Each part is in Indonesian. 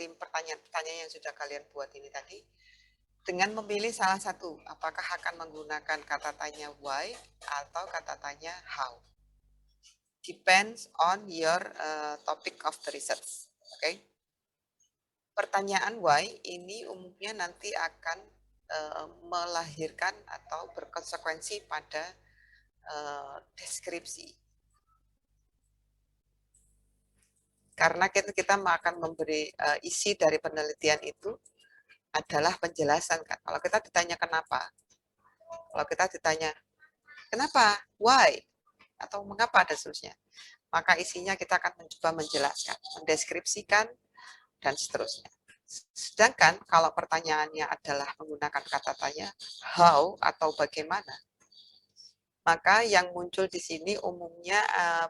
pertanyaan-pertanyaan yang sudah kalian buat ini tadi, dengan memilih salah satu, apakah akan menggunakan kata tanya why atau kata tanya how. Depends on your topic of the research. Oke. Pertanyaan why ini umumnya nanti akan melahirkan atau berkonsekuensi pada deskripsi. Karena kita akan memberi isi dari penelitian itu adalah penjelasan kan. Kalau kita ditanya kenapa, kalau kita ditanya kenapa, why, atau mengapa dan seterusnya, maka isinya kita akan mencoba menjelaskan, mendeskripsikan, dan seterusnya. Sedangkan kalau pertanyaannya adalah menggunakan kata tanya how atau bagaimana, maka yang muncul di sini umumnya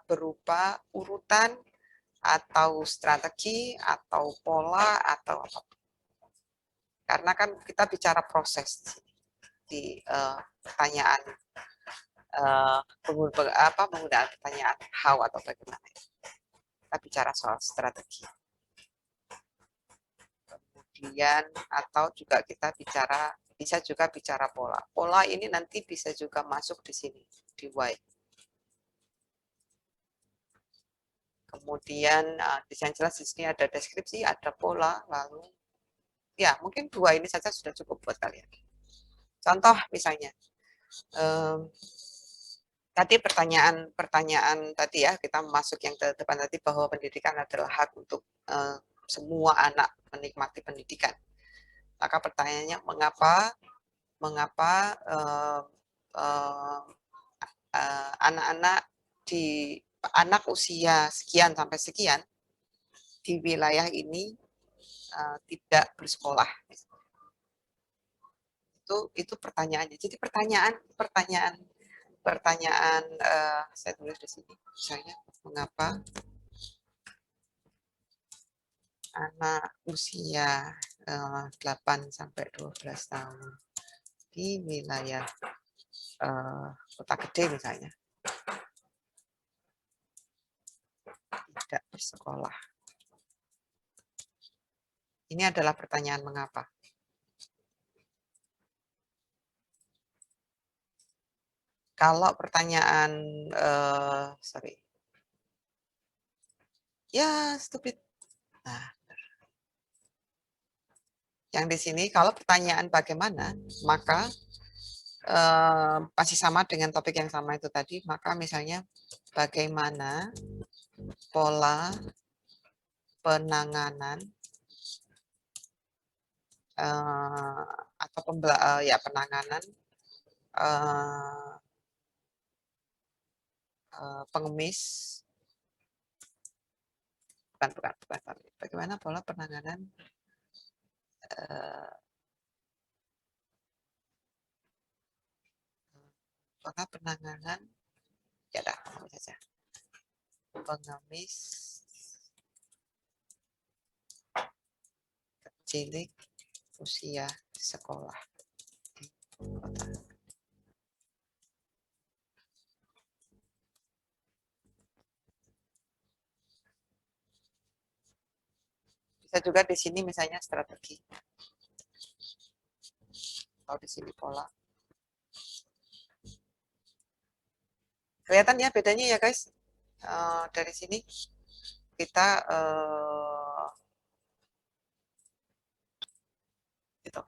berupa urutan atau strategi atau pola atau apapun. Karena kan kita bicara proses di pertanyaan penggunaan pertanyaan how atau bagaimana. Kita bicara soal strategi. Kemudian atau juga kita bisa juga bicara pola. Pola ini nanti bisa juga masuk di sini di why. Kemudian yang jelas di sini ada deskripsi, ada pola, lalu ya mungkin dua ini saja sudah cukup buat kalian. Contoh misalnya, tadi pertanyaan tadi ya, kita masuk yang ke depan tadi bahwa pendidikan adalah hak untuk semua anak menikmati pendidikan. Maka pertanyaannya mengapa anak-anak di anak usia sekian sampai sekian di wilayah ini tidak bersekolah. Itu pertanyaannya. Jadi pertanyaan saya tulis di sini misalnya mengapa anak usia 8 sampai 12 tahun di wilayah Kota Gede misalnya tidak bersekolah. Ini adalah pertanyaan mengapa. Kalau pertanyaan ya stupid. Nah, yang di sini kalau pertanyaan bagaimana, maka masih sama dengan topik yang sama itu tadi, maka misalnya bagaimana pola penanganan atau penanganan pengemis, bukan, bagaimana pola penanganan ya dah, saja pengemis cilik usia sekolah di kota. Bisa juga di sini misalnya strategi atau di sini pola. Kelihatan ya bedanya ya guys. Dari sini kita gitu.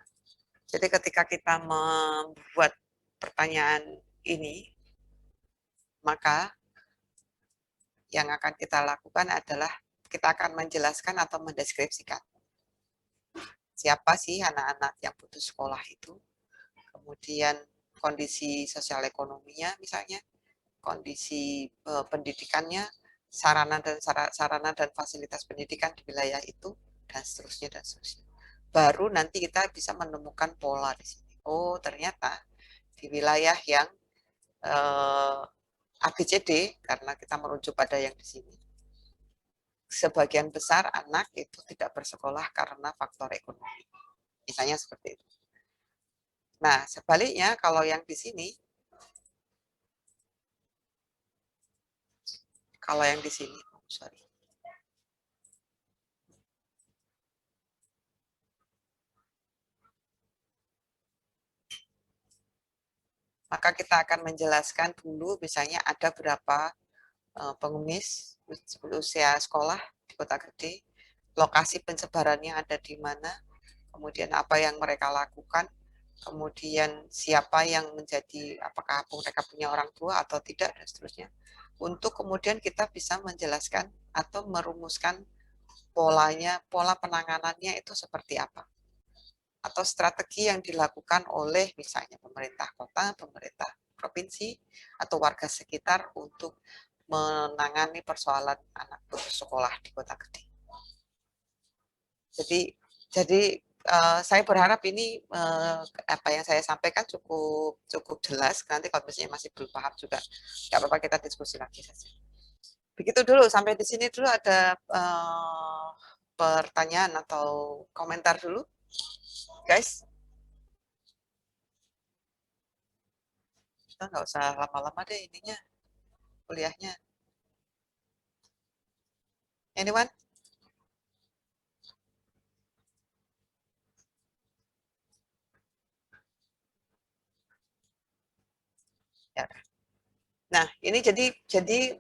Jadi ketika kita membuat pertanyaan ini, maka yang akan kita lakukan adalah kita akan menjelaskan atau mendeskripsikan siapa sih anak-anak yang putus sekolah itu, kemudian kondisi sosial ekonominya misalnya, kondisi pendidikannya, sarana dan fasilitas pendidikan di wilayah itu, dan seterusnya dan seterusnya. Baru nanti kita bisa menemukan pola di sini. Oh, ternyata di wilayah yang ABCD, karena kita merujuk pada yang di sini, sebagian besar anak itu tidak bersekolah karena faktor ekonomi. Misalnya seperti itu. Nah, sebaliknya kalau yang di sini, sorry. maka kita akan menjelaskan dulu misalnya ada berapa pengemis usia sekolah di Kota Gede, lokasi penyebarannya ada di mana, kemudian apa yang mereka lakukan, kemudian siapa yang menjadi, apakah mereka punya orang tua atau tidak, dan seterusnya. Untuk kemudian kita bisa menjelaskan atau merumuskan polanya, pola penanganannya itu seperti apa. Atau strategi yang dilakukan oleh misalnya pemerintah kota, pemerintah provinsi, atau warga sekitar untuk menangani persoalan anak putus sekolah di Kota Gede. Jadi saya berharap ini apa yang saya sampaikan cukup jelas. Nanti kalau misalnya masih belum paham juga, nggak apa-apa, kita diskusi lagi saja. Begitu dulu, sampai di sini dulu. Ada pertanyaan atau komentar dulu, guys? Kita nggak usah lama-lama deh ininya, kuliahnya. Anyone? Ya. Nah, ini jadi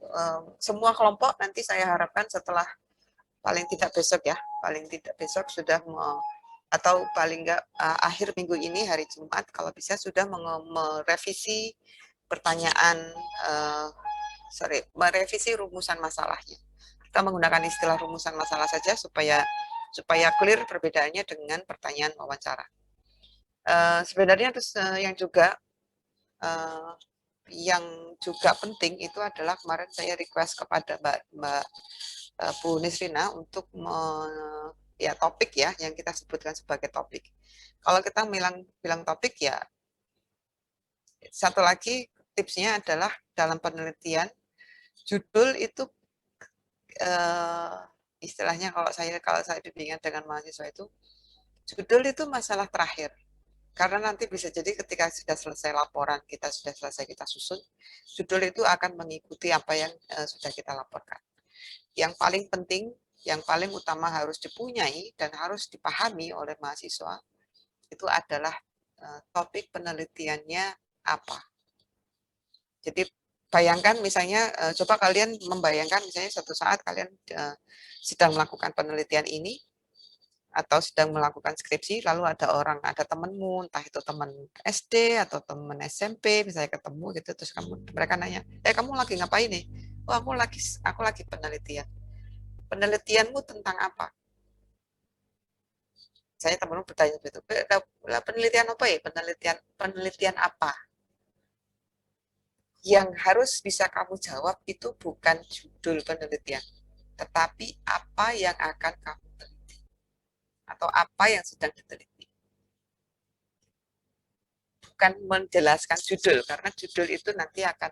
semua kelompok nanti saya harapkan setelah paling tidak besok ya, paling tidak besok sudah atau paling enggak akhir minggu ini hari Jumat kalau bisa sudah merevisi pertanyaan, merevisi rumusan masalahnya. Kita menggunakan istilah rumusan masalah saja supaya clear perbedaannya dengan pertanyaan wawancara. Sebenarnya terus yang juga penting itu adalah kemarin saya request kepada Mbak Bu Nisrina untuk ya topik ya yang kita sebutkan sebagai topik. Kalau kita bilang topik ya, satu lagi tipsnya adalah dalam penelitian judul itu istilahnya kalau saya bimbingan dengan mahasiswa itu judul itu masalah terakhir. Karena nanti bisa jadi ketika sudah selesai laporan, kita sudah selesai kita susun, judul itu akan mengikuti apa yang sudah kita laporkan. Yang paling penting, yang paling utama harus dipunyai dan harus dipahami oleh mahasiswa, itu adalah topik penelitiannya apa. Jadi bayangkan misalnya, coba kalian membayangkan misalnya suatu saat kalian sedang melakukan penelitian ini, atau sedang melakukan skripsi, lalu ada temanmu, entah itu teman SD atau teman SMP, misalnya ketemu gitu, terus mereka nanya, kamu lagi ngapain nih? Oh, aku lagi penelitian. Penelitianmu tentang apa? Saya temanmu bertanya begitu, penelitian apa ya? Penelitian apa? Yang harus bisa kamu jawab itu bukan judul penelitian, tetapi apa yang akan kamu teliti atau apa yang sedang diteliti. Bukan menjelaskan judul, karena judul itu nanti akan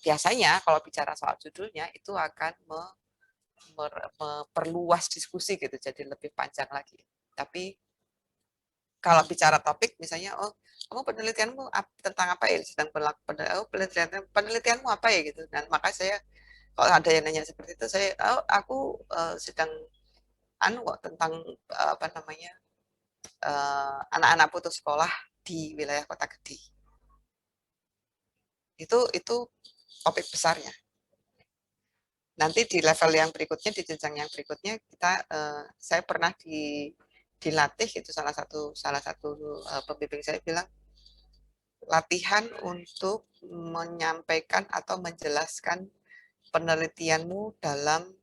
biasanya kalau bicara soal judulnya itu akan memperluas diskusi gitu, jadi lebih panjang lagi. Tapi kalau bicara topik misalnya, oh kamu penelitianmu tentang apa ya, sedang berlaku penelitianmu apa ya gitu. Dan maka saya kalau ada yang nanya seperti itu, saya aku sedang kok tentang apa namanya, anak-anak putus sekolah di wilayah Kota Gede. Itu topik besarnya. Nanti di level yang berikutnya, di jenjang yang berikutnya, saya pernah dilatih, itu salah satu pembimbing saya bilang, latihan untuk menyampaikan atau menjelaskan penelitianmu dalam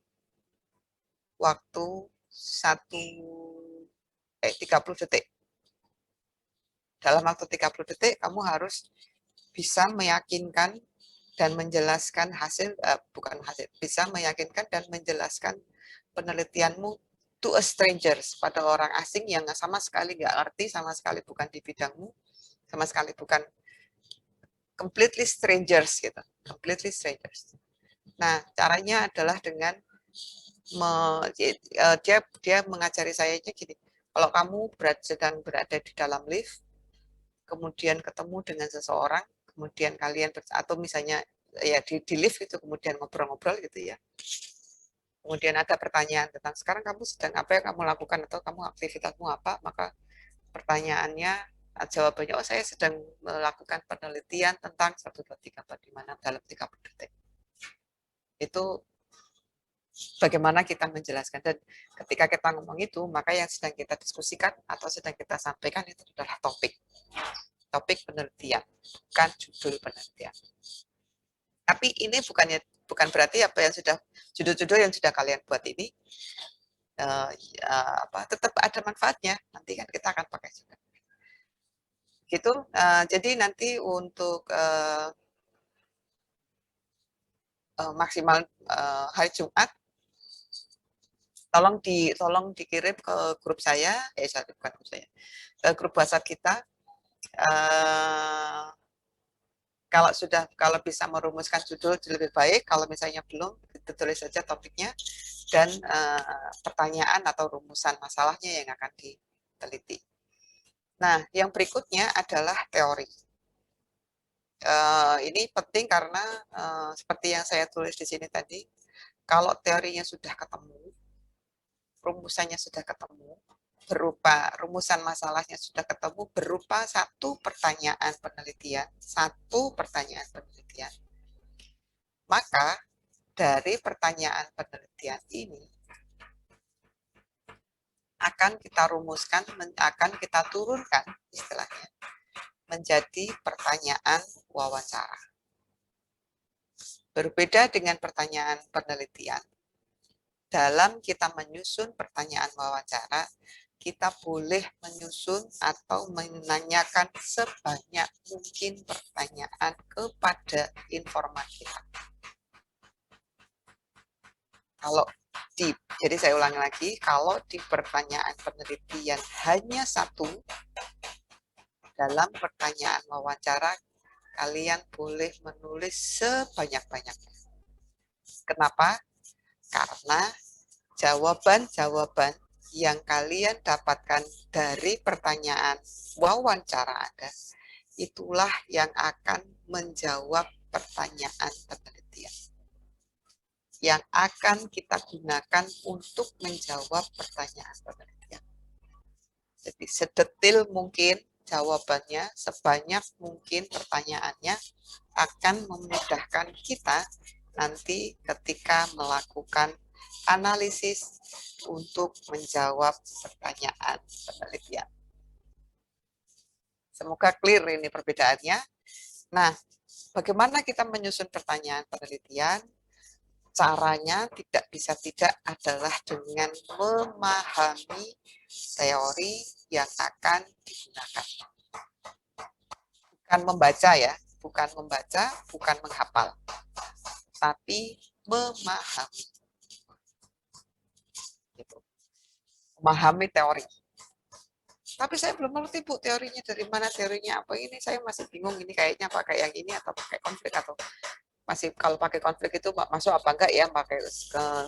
waktu 30 detik. Dalam waktu 30 detik, kamu harus bisa meyakinkan dan menjelaskan bisa meyakinkan dan menjelaskan penelitianmu to a strangers, pada orang asing yang sama sekali nggak ngerti, sama sekali bukan di bidangmu, sama sekali bukan, completely strangers gitu, completely strangers. Nah, caranya adalah dengan dia mengajari saya gini, kalau kamu sedang berada di dalam lift, kemudian ketemu dengan seseorang, kemudian kalian atau misalnya ya di lift itu, kemudian ngobrol-ngobrol gitu ya. Kemudian ada pertanyaan tentang sekarang kamu sedang apa yang kamu lakukan atau kamu aktivitasmu apa, maka pertanyaannya Jawabannya, oh saya sedang melakukan penelitian tentang 1, 2, 3, 4, 5, 6 dalam 30 detik. Itu bagaimana kita menjelaskan. Dan ketika kita ngomong itu, maka yang sedang kita diskusikan atau sedang kita sampaikan itu adalah topik penelitian, bukan judul penelitian. Tapi ini bukan berarti apa yang sudah judul-judul yang sudah kalian buat ini tetap ada manfaatnya. Nanti kan kita akan pakai juga. Gitu. Jadi nanti untuk maksimal hari Jumat, tolong dikirim ke grup saya, bukan grup saya, ke grup WhatsApp kita. Kalau bisa merumuskan judul lebih baik, kalau misalnya belum, ditulis saja topiknya dan pertanyaan atau rumusan masalahnya yang akan diteliti. Nah, yang berikutnya adalah teori. Ini penting karena seperti yang saya tulis di sini tadi, kalau teorinya sudah ketemu, rumusannya sudah ketemu, berupa rumusan masalahnya sudah ketemu berupa satu pertanyaan penelitian, maka dari pertanyaan penelitian ini akan kita rumuskan, akan kita turunkan istilahnya menjadi pertanyaan wawancara. Berbeda dengan pertanyaan penelitian, dalam kita menyusun pertanyaan wawancara, kita boleh menyusun atau menanyakan sebanyak mungkin pertanyaan kepada informan kita. Jadi saya ulangi lagi, kalau di pertanyaan penelitian hanya satu, dalam pertanyaan wawancara, kalian boleh menulis sebanyak-banyaknya. Kenapa? Karena jawaban-jawaban yang kalian dapatkan dari pertanyaan wawancara Anda, itulah yang akan menjawab pertanyaan penelitian. Yang akan kita gunakan untuk menjawab pertanyaan penelitian. Jadi sedetil mungkin jawabannya, sebanyak mungkin pertanyaannya akan memudahkan kita nanti ketika melakukan analisis untuk menjawab pertanyaan penelitian. Semoga clear ini perbedaannya. Nah, bagaimana kita menyusun pertanyaan penelitian? Caranya tidak adalah dengan memahami teori yang akan digunakan. Bukan membaca ya, bukan menghafal, tapi memahami. Gitu. Memahami teori. Tapi saya belum ngerti Bu teorinya dari mana, teorinya apa ini, saya masih bingung ini kayaknya pakai yang ini atau pakai konflik atau masih kalau pakai konflik itu masuk apa enggak ya, pakai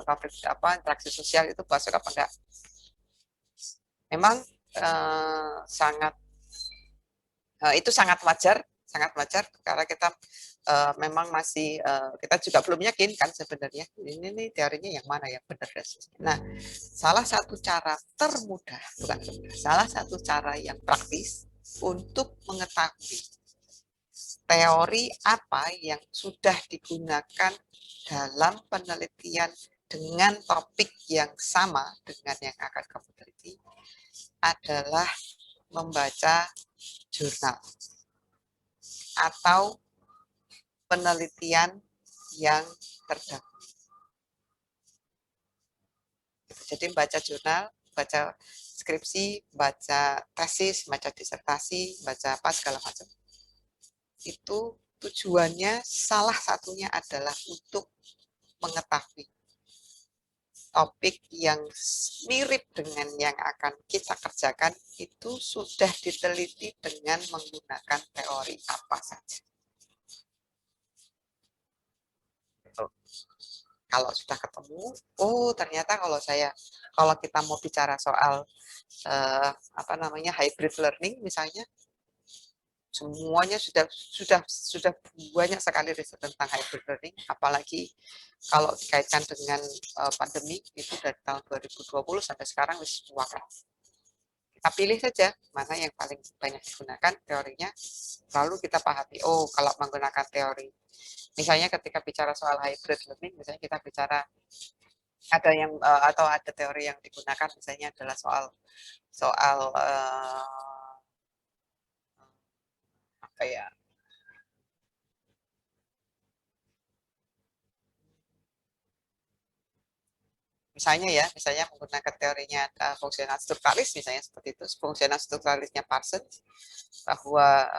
konflik interaksi sosial itu masuk apa enggak. Memang itu sangat wajar karena kita memang masih kita juga belum yakin kan sebenarnya ini teorinya yang mana yang benar dan sebagainya. Nah, salah satu cara yang praktis untuk mengetahui teori apa yang sudah digunakan dalam penelitian dengan topik yang sama dengan yang akan kamu teliti adalah membaca jurnal atau penelitian yang terdahulu. Jadi baca jurnal, baca skripsi, baca tesis, baca disertasi, baca apa segala macam. Itu tujuannya salah satunya adalah untuk mengetahui topik yang mirip dengan yang akan kita kerjakan itu sudah diteliti dengan menggunakan teori apa saja. Kalau sudah ketemu, oh ternyata kalau kita mau bicara soal hybrid learning misalnya, semuanya sudah banyak sekali riset tentang hybrid learning, apalagi kalau dikaitkan dengan pandemi itu dari tahun 2020 sampai sekarang wis Kita pilih saja mana yang paling banyak digunakan teorinya, lalu kita pahami, oh kalau menggunakan teori. Misalnya ketika bicara soal hybrid learning, misalnya kita bicara ada yang atau ada teori yang digunakan misalnya adalah soal apa ya, misalnya menggunakan teorinya fungsional strukturalis misalnya seperti itu, fungsional strukturalisnya Parsons, bahwa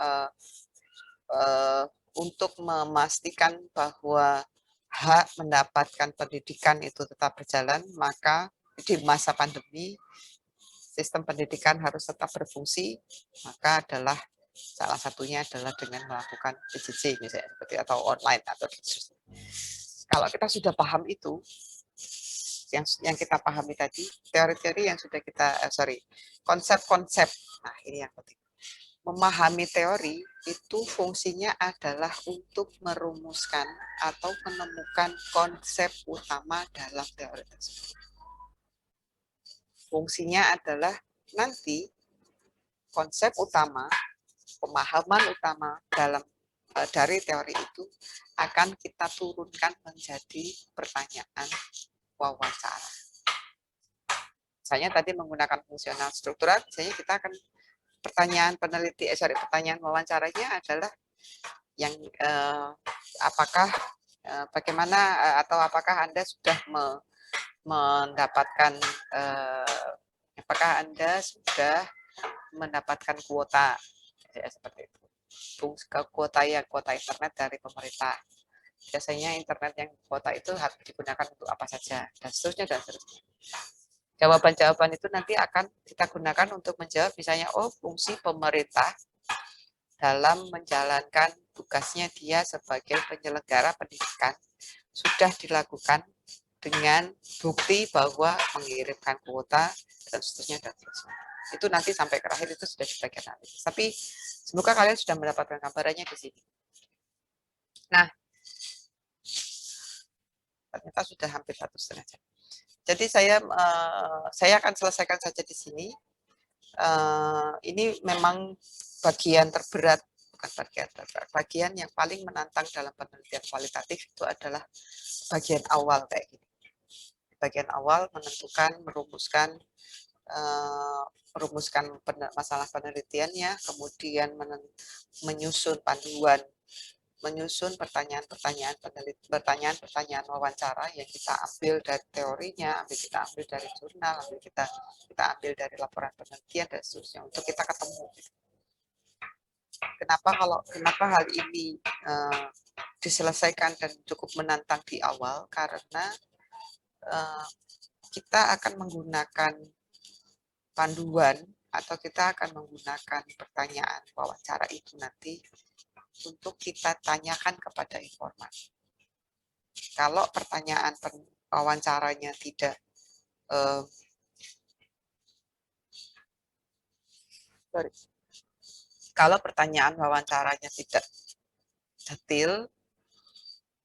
untuk memastikan bahwa hak mendapatkan pendidikan itu tetap berjalan, maka di masa pandemi sistem pendidikan harus tetap berfungsi, maka adalah salah satunya adalah dengan melakukan PJJ misalnya seperti atau online atau kalau kita sudah paham itu, yang kita pahami tadi, teori-teori yang sudah kita konsep-konsep. Nah, ini yang penting. Memahami teori itu fungsinya adalah untuk merumuskan atau menemukan konsep utama dalam teori tersebut. Fungsinya adalah nanti konsep utama, pemahaman utama dari teori itu akan kita turunkan menjadi pertanyaan wawancara. Misalnya tadi menggunakan fungsional struktural, misalnya kita akan pertanyaan wawancaranya adalah yang apakah bagaimana atau apakah Anda sudah mendapatkan apakah Anda sudah mendapatkan kuota seperti itu. Kuota internet dari pemerintah. Biasanya internet yang kuota itu harus digunakan untuk apa saja dan seterusnya dan seterusnya. Jawaban-jawaban itu nanti akan kita gunakan untuk menjawab misalnya, oh fungsi pemerintah dalam menjalankan tugasnya dia sebagai penyelenggara pendidikan sudah dilakukan dengan bukti bahwa mengirimkan kuota dan seterusnya dan seterusnya. Itu nanti sampai ke akhir itu sudah sebagai analisis. Tapi semoga kalian sudah mendapatkan gambarannya di sini. Nah, ternyata sudah hampir 1,5 jam. Jadi saya akan selesaikan saja di sini. Ini memang bagian terberat, bukan bagian terberat, bagian yang paling menantang dalam penelitian kualitatif itu adalah bagian awal kayak gini. Bagian awal menentukan, merumuskan masalah penelitiannya, kemudian menyusun panduan, menyusun pertanyaan-pertanyaan wawancara yang kita ambil dari teorinya, kita ambil dari jurnal, kita ambil dari laporan penelitian dan seterusnya untuk kita ketemu. Kenapa hal ini diselesaikan dan cukup menantang di awal, karena kita akan menggunakan panduan atau kita akan menggunakan pertanyaan wawancara itu nanti untuk kita tanyakan kepada informan. Kalau pertanyaan wawancaranya tidak kalau pertanyaan wawancaranya tidak detail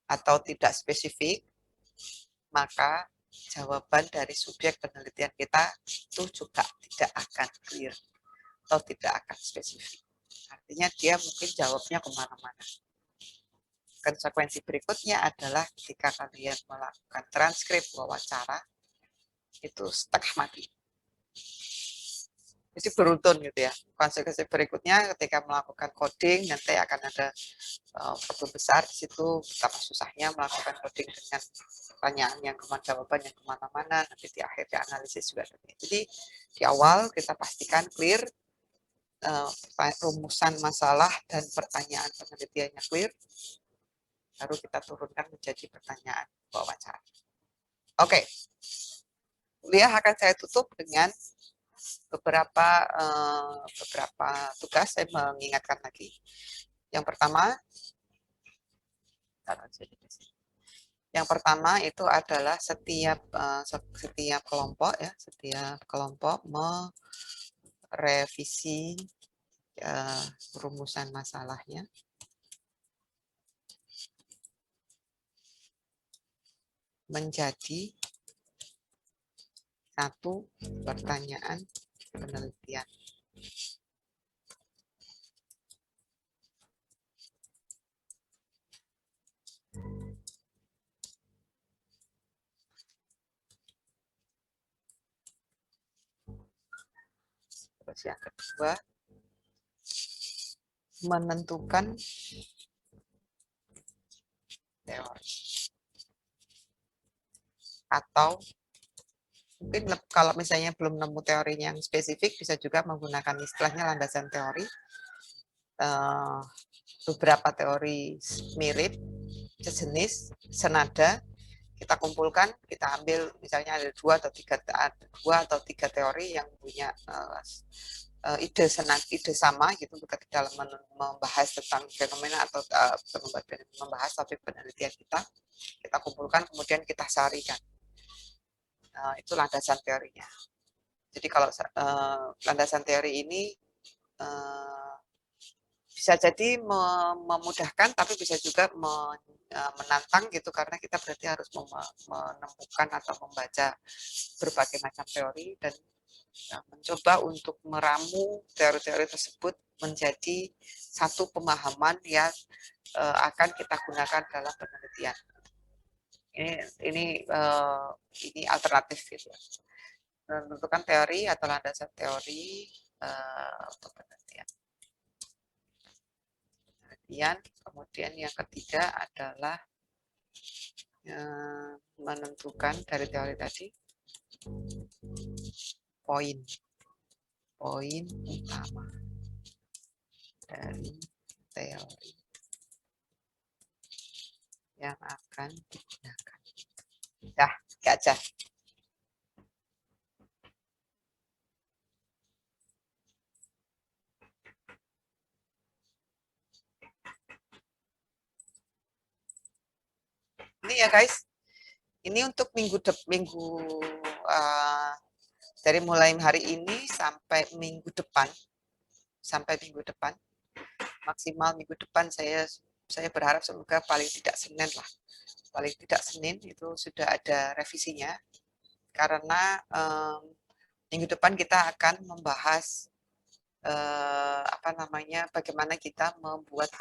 atau tidak spesifik, maka jawaban dari subjek penelitian kita itu juga tidak akan clear atau tidak akan spesifik. Artinya dia mungkin jawabnya kemana-mana. Konsekuensi berikutnya adalah ketika kalian melakukan transkrip wawancara, itu setengah mati. Jadi beruntun gitu ya. Konsekuensi berikutnya ketika melakukan coding, nanti akan ada problem besar di situ, betapa susahnya melakukan coding dengan pertanyaan yang jawaban yang kemana-mana, nanti di akhir analisis juga. Jadi di awal kita pastikan clear, rumusan masalah dan pertanyaan penelitiannya clear, baru kita turunkan menjadi pertanyaan wawancara. Oke, kuliah akan saya tutup dengan beberapa tugas. Saya mengingatkan lagi. Yang pertama itu adalah setiap kelompok merevisi rumusan masalahnya. Menjadi satu pertanyaan penelitian. Terus yang kedua, menentukan teori. Atau mungkin kalau misalnya belum nemu teorinya yang spesifik, bisa juga menggunakan istilahnya landasan teori. Beberapa teori mirip, sejenis, senada, kita kumpulkan, kita ambil misalnya ada dua atau tiga teori yang punya ide sama gitu dalam membahas tentang fenomena atau membahas topik penelitian kita kumpulkan, kemudian kita sarikan. Itu landasan teorinya. Jadi kalau landasan teori ini bisa jadi memudahkan, tapi bisa juga menantang gitu, karena kita berarti harus menemukan atau membaca berbagai macam teori dan mencoba untuk meramu teori-teori tersebut menjadi satu pemahaman yang akan kita gunakan dalam penelitian. Ini alternatif gitu. Menentukan teori atau landasan teori untuk penelitian. Kemudian yang ketiga adalah menentukan dari teori tadi poin utama dari teori yang akan digunakan. Dah, aja. Ini ya guys, ini untuk minggu dari mulai hari ini sampai minggu depan, maksimal minggu depan saya berharap semoga paling tidak Senin itu sudah ada revisinya, karena minggu depan kita akan membahas bagaimana kita membuat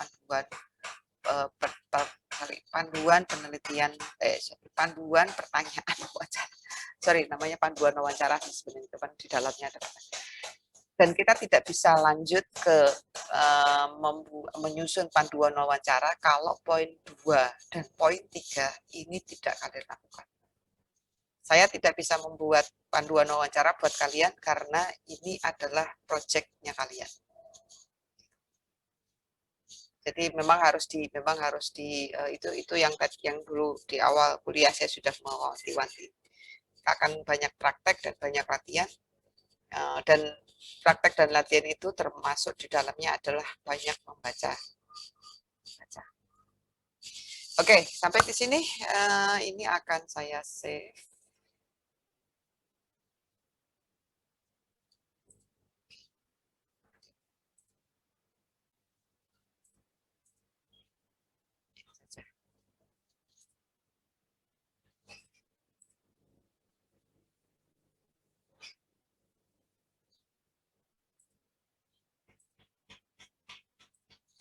panduan penelitian, panduan pertanyaan wawancara. Namanya panduan wawancara sebenarnya di dalamnya ada. Dan kita tidak bisa lanjut ke menyusun panduan wawancara kalau poin 2 dan poin 3 ini tidak kalian lakukan. Saya tidak bisa membuat panduan wawancara buat kalian karena ini adalah proyeknya kalian. Jadi memang harus itu yang dulu di awal kuliah saya sudah mewanti-wanti. Akan banyak praktek dan banyak latihan, dan praktek dan latihan itu termasuk di dalamnya adalah banyak membaca. Oke, sampai di sini ini akan saya save.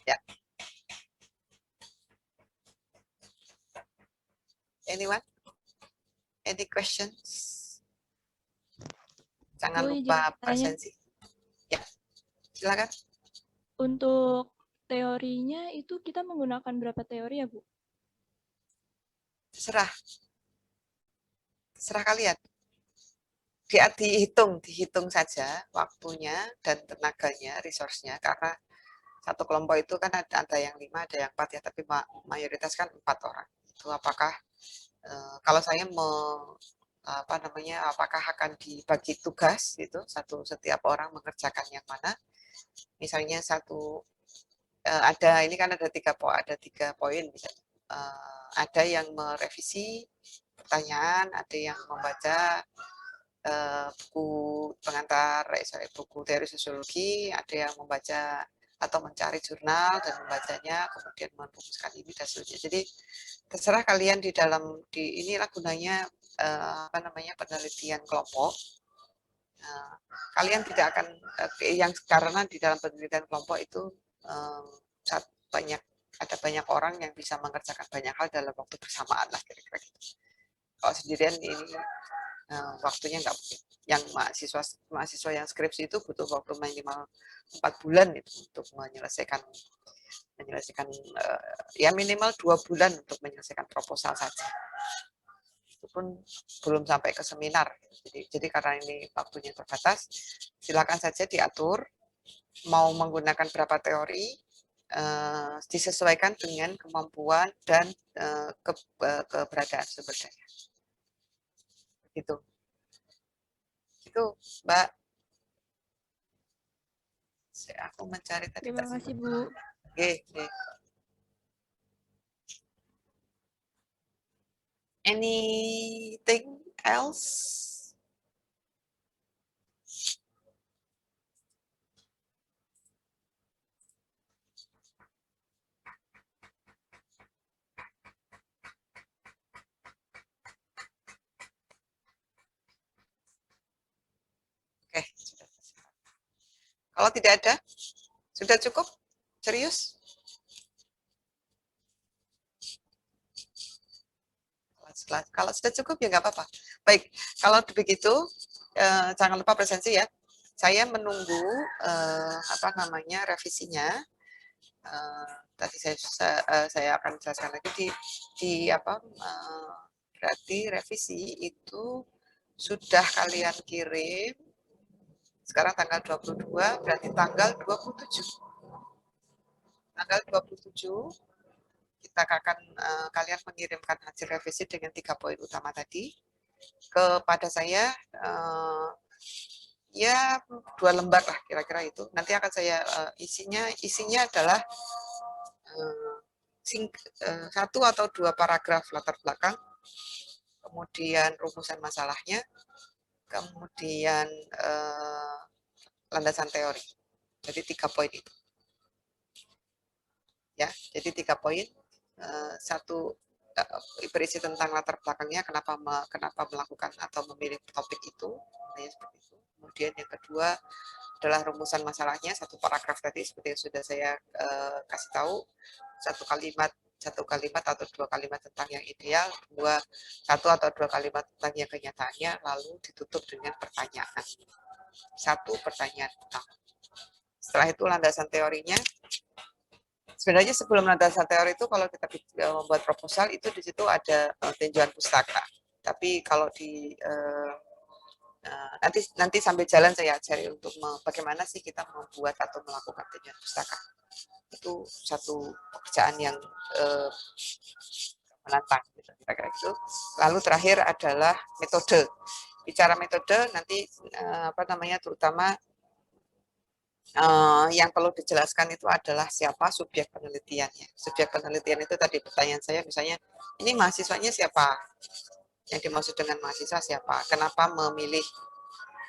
Ya. Anyone? Any questions? Jangan lupa presensi. Ya, silakan. Untuk teorinya itu kita menggunakan berapa teori ya, Bu? Terserah kalian. Dihitung saja waktunya dan tenaganya, resource-nya, karena satu kelompok itu kan ada yang 5, ada yang 4 ya, tapi mayoritas kan 4 orang. Itu apakah kalau saya apakah akan dibagi tugas itu setiap orang mengerjakan yang mana? Misalnya ini kan ada 3 poin misalnya. Ada yang merevisi pertanyaan, ada yang membaca buku pengantar buku teori sosiologi, ada yang membaca atau mencari jurnal dan membacanya, kemudian merumuskan ini dan seterusnya. Jadi terserah kalian inilah gunanya penelitian kelompok. kalian tidak akan yang karena di dalam penelitian kelompok itu ada banyak orang yang bisa mengerjakan banyak hal dalam waktu bersamaan lah kira-kira gitu. Kalau sendirian ini waktunya nggak mungkin. Yang mahasiswa yang skripsi itu butuh waktu minimal 4 bulan itu untuk menyelesaikan ya minimal 2 bulan untuk menyelesaikan proposal saja. Itu pun belum sampai ke seminar. Jadi karena ini waktunya terbatas, silakan saja diatur mau menggunakan berapa teori, disesuaikan dengan kemampuan dan keberadaan sumber daya. Gitu. Itu, Mbak. Aku mencari tadi. Terima kasih, Bu. Oke. Anything else? Oke, sudah. Kalau tidak ada, sudah cukup? Serius? Kalau sudah cukup ya nggak apa-apa. Baik, kalau begitu jangan lupa presensi ya. Saya menunggu revisinya. Tadi saya akan jelaskan lagi berarti revisi itu sudah kalian kirim. Sekarang tanggal 22, berarti tanggal 27. Tanggal 27 kita akan kalian mengirimkan hasil revisi dengan 3 poin utama tadi kepada saya, ya 2 lembar lah kira-kira itu. Nanti akan saya isinya adalah 1 atau 2 paragraf latar belakang, kemudian rumusan masalahnya, kemudian landasan teori. Jadi 3 poin itu. Ya, jadi 3 poin. 1 berisi tentang latar belakangnya, kenapa melakukan atau memilih topik itu, seperti itu. Kemudian yang kedua adalah rumusan masalahnya, 1 paragraf tadi seperti yang sudah saya kasih tahu, 1 kalimat atau 2 kalimat tentang yang ideal, 1 atau 2 kalimat tentang yang kenyataannya, lalu ditutup dengan pertanyaan. 1 pertanyaan pertama. Setelah itu landasan teorinya. Sebenarnya sebelum landasan teori itu kalau kita membuat proposal itu di situ ada tinjauan pustaka. Tapi kalau nanti sambil jalan saya ajari untuk bagaimana sih kita membuat atau melakukan tinjauan pustaka. Itu satu pekerjaan yang menantang, gitu, kira-kira gitu. Lalu terakhir adalah metode. Bicara metode nanti terutama yang perlu dijelaskan itu adalah siapa subjek penelitiannya. Subjek penelitian itu tadi pertanyaan saya misalnya, ini mahasiswanya siapa? Yang dimaksud dengan mahasiswa siapa? Kenapa memilih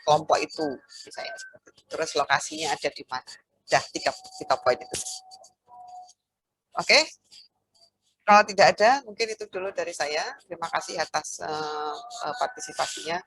kelompok itu? Misalnya seperti itu. Terus lokasinya ada di mana? Dah 3 poin itu. Oke? Kalau tidak ada, mungkin itu dulu dari saya. Terima kasih atas partisipasinya.